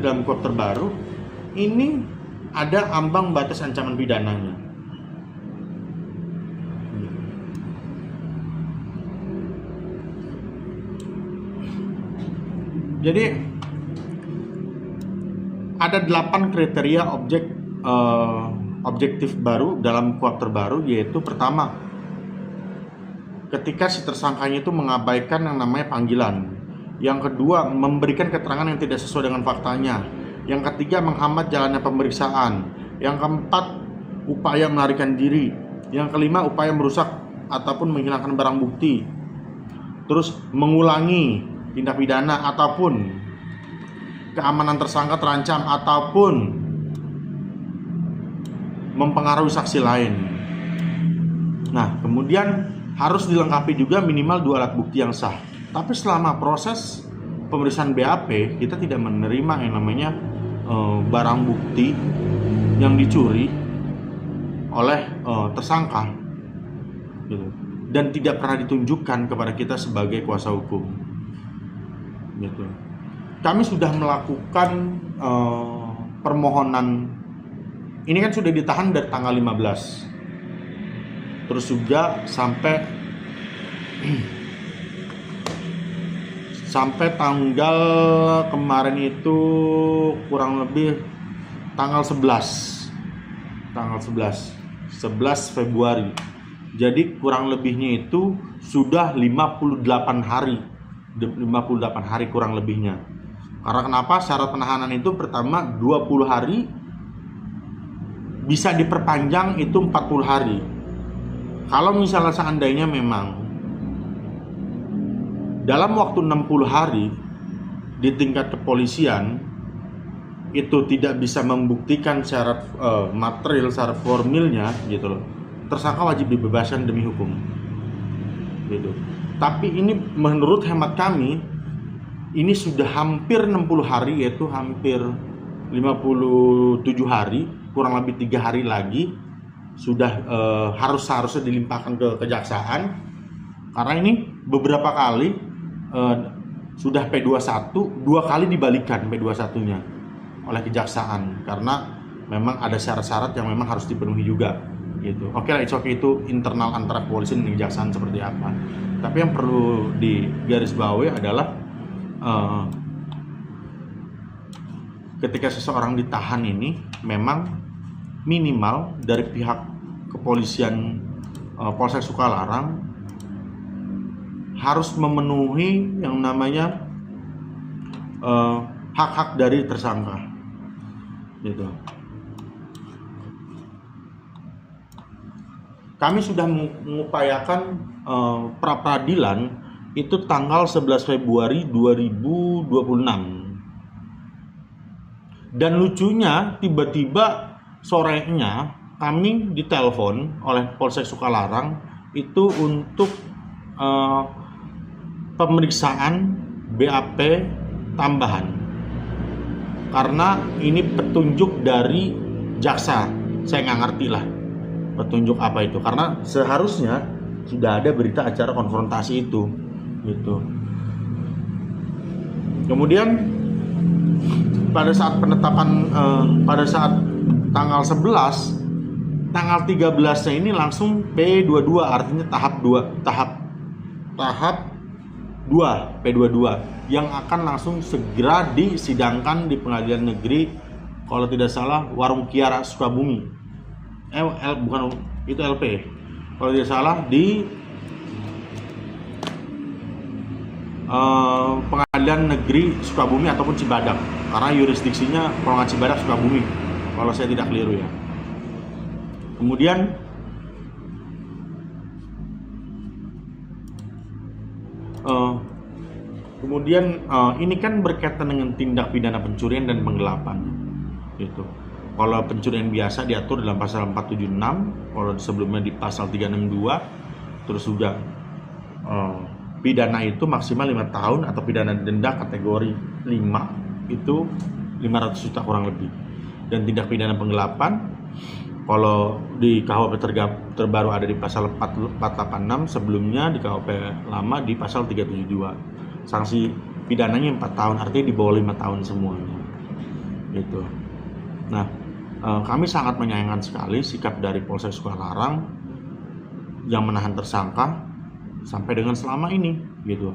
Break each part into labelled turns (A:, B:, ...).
A: dalam KUHP terbaru ini ada ambang batas ancaman pidananya. Jadi ada 8 kriteria objektif baru dalam KUHP terbaru, yaitu pertama, ketika si tersangkanya itu mengabaikan yang namanya panggilan. Yang kedua, memberikan keterangan yang tidak sesuai dengan faktanya. Yang ketiga, menghambat jalannya pemeriksaan. Yang keempat, upaya melarikan diri. Yang kelima, upaya merusak ataupun menghilangkan barang bukti. Terus mengulangi tindak pidana ataupun keamanan tersangka terancam ataupun mempengaruhi saksi lain. Nah, kemudian harus dilengkapi juga minimal 2 alat bukti yang sah. Tapi selama proses pemeriksaan BAP, kita tidak menerima yang namanya barang bukti yang dicuri oleh tersangka, gitu. Dan tidak pernah ditunjukkan kepada kita sebagai kuasa hukum, gitu. Kami sudah melakukan permohonan. Ini kan sudah ditahan dari tanggal 15. Terus juga sampai tanggal kemarin itu kurang lebih tanggal 11 Februari. Jadi kurang lebihnya itu sudah 58 hari kurang lebihnya. Karena kenapa? Syarat penahanan itu pertama 20 hari, bisa diperpanjang itu 40 hari. Kalau misalnya seandainya memang dalam waktu 60 hari di tingkat kepolisian itu tidak bisa membuktikan syarat material, syarat formilnya, gitu loh, tersangka wajib dibebaskan demi hukum, gitu. Tapi ini menurut hemat kami ini sudah hampir 60 hari, yaitu hampir 57 hari, kurang lebih 3 hari lagi sudah harusnya dilimpahkan ke kejaksaan. Karena ini beberapa kali sudah P21, 2 kali dibalikan P21-nya oleh kejaksaan karena memang ada syarat-syarat yang memang harus dipenuhi juga, gitu. Oke lah, itu internal antara kepolisian dan kejaksaan seperti apa. Tapi yang perlu digarisbawahi adalah ketika seseorang ditahan ini memang minimal dari pihak kepolisian Polsek Sukalarang harus memenuhi yang namanya hak-hak dari tersangka, gitu. Kami sudah mengupayakan pra peradilan itu tanggal 11 Februari 2026. Dan lucunya tiba-tiba sorenya kami ditelepon oleh Polsek Sukalarang itu untuk pemeriksaan BAP tambahan karena ini petunjuk dari jaksa. Saya nggak ngerti lah petunjuk apa itu, karena seharusnya sudah ada berita acara konfrontasi itu, gitu. Kemudian pada saat penetapan pada saat tanggal 11, tanggal 13-nya ini langsung P22, artinya tahap 2 P22 yang akan langsung segera disidangkan di Pengadilan Negeri, kalau tidak salah Warung Kiara Sukabumi. Bukan itu LP. Kalau tidak salah di Pengadilan Negeri Sukabumi ataupun Cibadak, karena yurisdiksinya kalau nggak Cibadak Sukabumi, kalau saya tidak keliru ya. Kemudian ini kan berkaitan dengan tindak pidana pencurian dan penggelapan, gitu. Kalau pencurian biasa diatur dalam pasal 476, kalau sebelumnya di pasal 362, terus juga pidana itu maksimal 5 tahun atau pidana denda kategori 5 itu 500 juta kurang lebih. Dan tindak pidana penggelapan kalau di KUHP terbaru ada di pasal 486, sebelumnya di KUHP lama di pasal 372. Sanksi pidananya 4 tahun, artinya di bawah 5 tahun semuanya. gitu. Nah, kami sangat menyayangkan sekali sikap dari Polsek Sukalarang yang menahan tersangka sampai dengan selama ini gitu.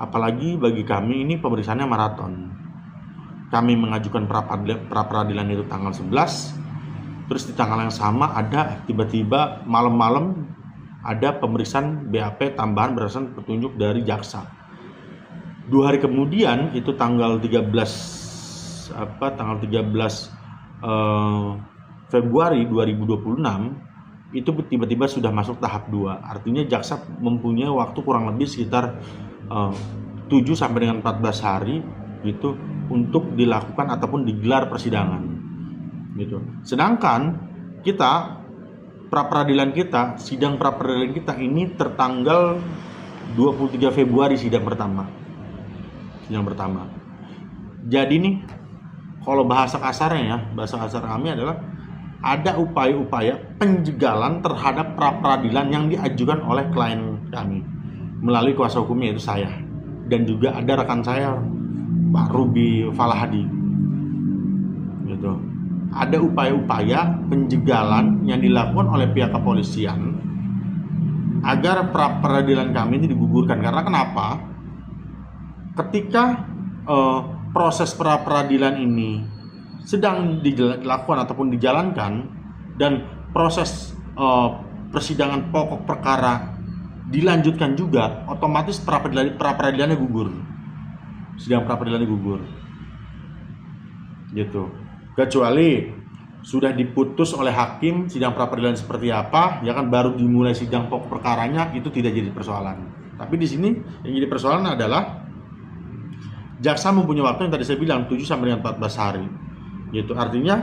A: Apalagi bagi kami ini pemeriksaannya maraton. Kami mengajukan pra peradilan itu tanggal 11, terus di tanggal yang sama ada tiba-tiba malam-malam ada pemeriksaan BAP tambahan berdasarkan petunjuk dari jaksa. 2 hari kemudian itu tanggal 13 Februari 2026 itu tiba-tiba sudah masuk tahap 2. Artinya jaksa mempunyai waktu kurang lebih sekitar 7 sampai dengan 14 hari gitu untuk dilakukan ataupun digelar persidangan gitu. Sedangkan kita sidang pra peradilan kita ini tertanggal 23 Februari sidang pertama. Jadi nih kalau bahasa kasar kami adalah ada upaya-upaya penjegalan terhadap pra peradilan yang diajukan oleh klien kami melalui kuasa hukumnya, yaitu saya dan juga ada rekan saya Pak Ruby Falahadi gitu. Ada upaya-upaya penjegalan yang dilakukan oleh pihak kepolisian agar pra peradilan kami ini digugurkan. Karena kenapa? Ketika proses pra peradilan ini sedang dilakukan ataupun dijalankan dan proses persidangan pokok perkara dilanjutkan juga, otomatis pra peradilannya gugur. Sidang pra peradilannya gugur. Gitu. Kecuali sudah diputus oleh hakim sidang pra peradilan seperti apa, ya kan baru dimulai sidang pokok perkaranya, itu tidak jadi persoalan. Tapi di sini yang jadi persoalan adalah jaksa mempunyai waktu yang tadi saya bilang 7 sampai dengan 14 hari. Gitu. Artinya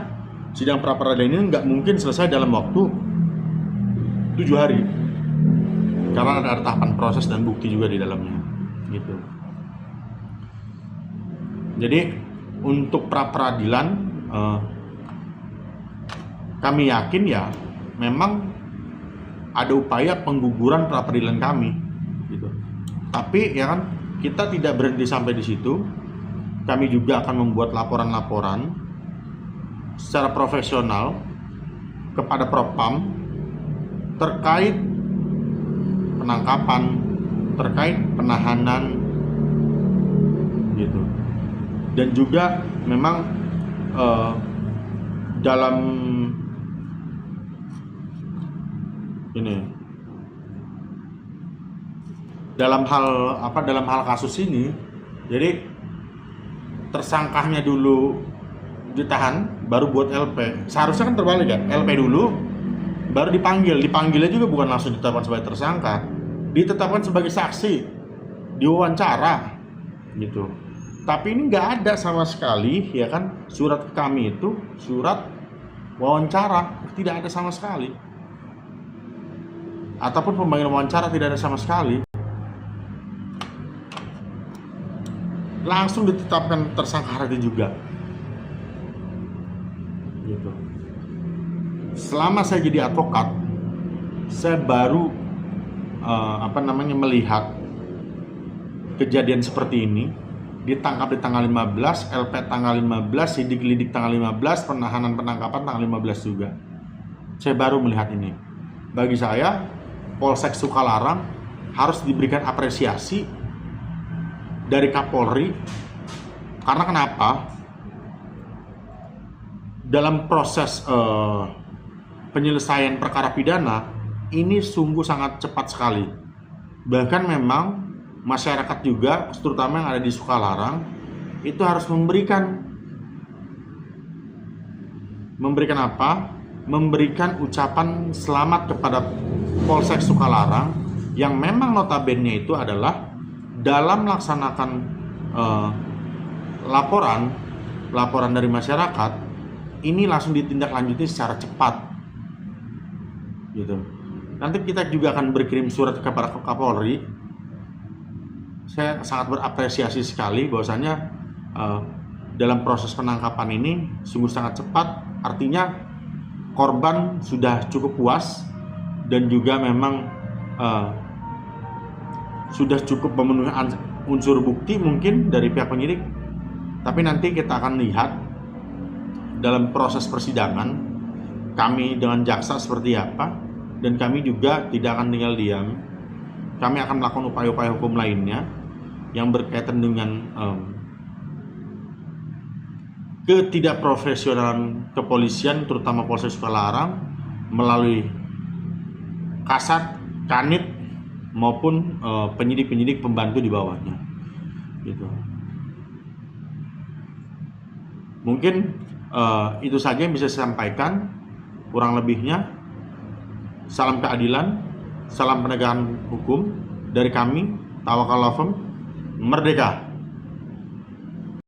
A: sidang pra peradilan ini nggak mungkin selesai dalam waktu 7 hari. Karena ada tahapan proses dan bukti juga di dalamnya. Gitu. Jadi untuk pra peradilan kami yakin ya memang ada upaya pengguguran pra peradilan kami gitu. Tapi ya kan kita tidak berhenti sampai di situ. Kami juga akan membuat laporan-laporan secara profesional kepada Propam terkait penangkapan, terkait penahanan gitu. Dan juga memang dalam hal kasus ini, jadi tersangkanya dulu ditahan baru buat LP. Seharusnya kan terbalik kan, LP dulu baru dipanggilnya juga bukan langsung ditetapkan sebagai tersangka, ditetapkan sebagai saksi, diwawancara gitu. Tapi ini nggak ada sama sekali, ya kan, surat kami itu surat wawancara, tidak ada sama sekali, ataupun pemanggilan wawancara tidak ada sama sekali. Langsung ditetapkan tersangka hari itu juga gitu. Selama saya jadi advokat, saya baru melihat kejadian seperti ini. Ditangkap di tanggal 15, LP tanggal 15, sidik lidik tanggal 15, penahanan penangkapan tanggal 15 juga. Saya baru melihat ini. Bagi saya, Polsek Sukalarang harus diberikan apresiasi dari Kapolri. Karena kenapa? Dalam proses penyelesaian perkara pidana ini sungguh sangat cepat sekali. Bahkan memang masyarakat juga, terutama yang ada di Sukalarang, itu harus memberikan apa? Memberikan ucapan selamat kepada Polsek Sukalarang yang memang notabene itu adalah dalam melaksanakan laporan dari masyarakat ini langsung ditindaklanjuti secara cepat gitu. Nanti kita juga akan berkirim surat kepada Kapolri. Saya sangat berapresiasi sekali bahwasanya dalam proses penangkapan ini sungguh sangat cepat. Artinya korban sudah cukup puas dan juga memang sudah cukup memenuhi unsur bukti mungkin dari pihak penyidik. Tapi nanti kita akan lihat dalam proses persidangan kami dengan jaksa seperti apa, dan kami juga tidak akan tinggal diam. Kami akan melakukan upaya-upaya hukum lainnya yang berkaitan dengan ketidakprofesionalan kepolisian, terutama Polsek Sukalarang, melalui Kasat, Kanit maupun penyidik-penyidik pembantu di bawahnya, gitu. Mungkin itu saja yang bisa saya sampaikan. Kurang lebihnya, salam keadilan, salam penegakan hukum dari kami, Tawakal Law Firm, Merdeka.